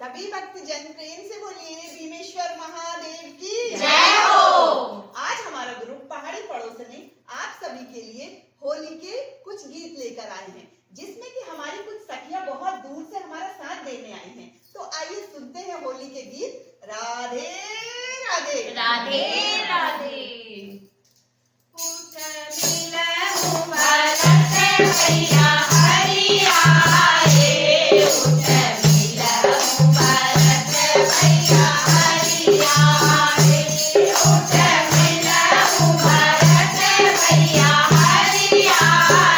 सभी भक्तजन प्रेम से बोलिए भीमेश्वर महादेव की जय हो। आज हमारा ग्रुप पहाड़ी पड़ोसनी आप सभी के लिए होली के कुछ गीत लेकर आए हैं, जिसमें कि हमारी कुछ सखियां बहुत दूर से हमारा साथ देने आई हैं। तो आइए सुनते हैं होली के गीत। राधे राधे राधे राधे। भैया हरिया रे, उठ मिलहु भरत भैया हरिया रे, उठ मिलहु भरत भैया हरिया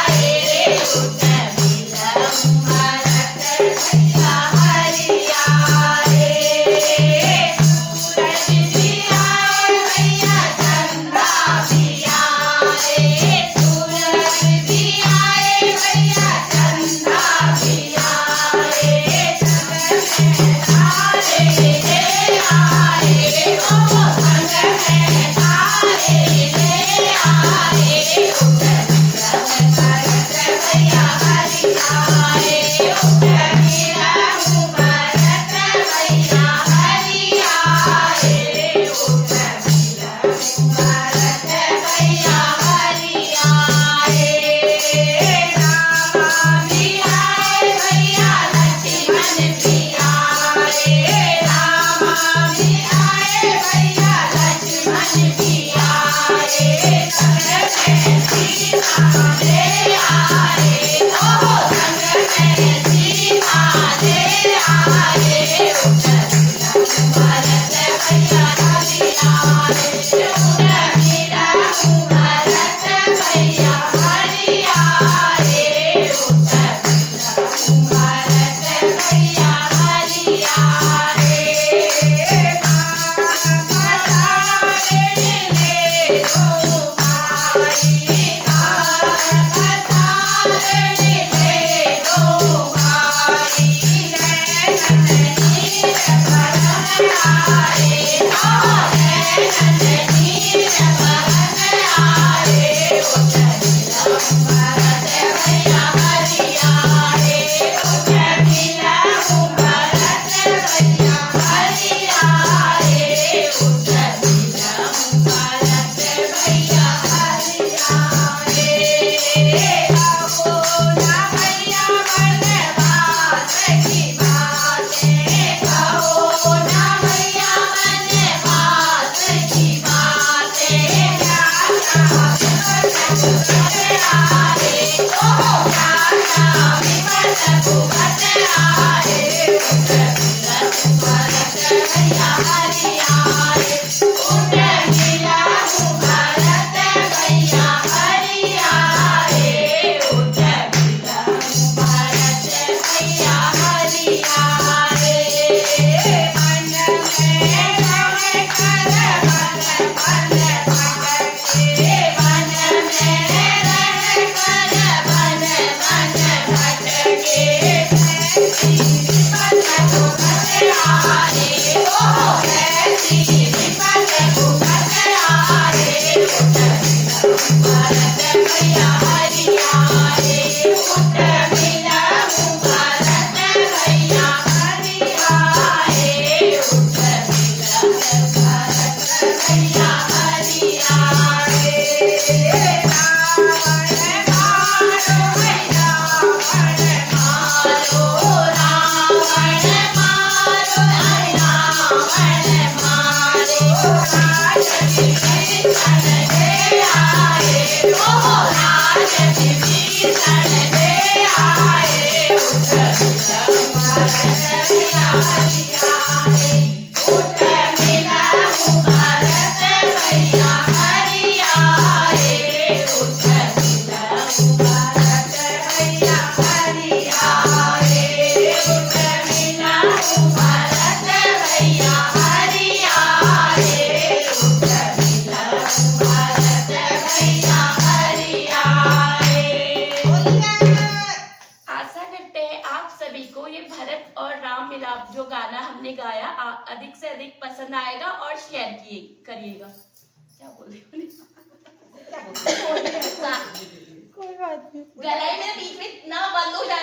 रे, उठ मिलहु भरत भैया हरिया रे। सूरज भी आए भैया चंदा भी आए, सूरज भी आए भैया चंदा भी आए, संग में तारे ले आए, ओ संग में तारे ले आए, उठ मिलहु भरत भैया हरिया रे, उठ मिलहु भरत भैया हरिया रे, उठ मिलहु भरत भैया हरिया रे। रामा भी आए भैया लक्ष्मण भी आए, रामा भी आए भैया लक्ष्मण भी आए, संग में सीता ले आए, ओ संग में सीता ले आए, उठ मिलहु भरत भैया हरिया रे, उठ मिलहु भरत भैया हरिया रे, उठ मिलहु भरत भैया हरिया रे। जो गाना हमने गाया अधिक से अधिक पसंद आएगा और शेयर करिएगा। क्या बोल रही हूँ कोई बात नहीं, गला ही मेरे बीच में ना बंद हो जा रहा।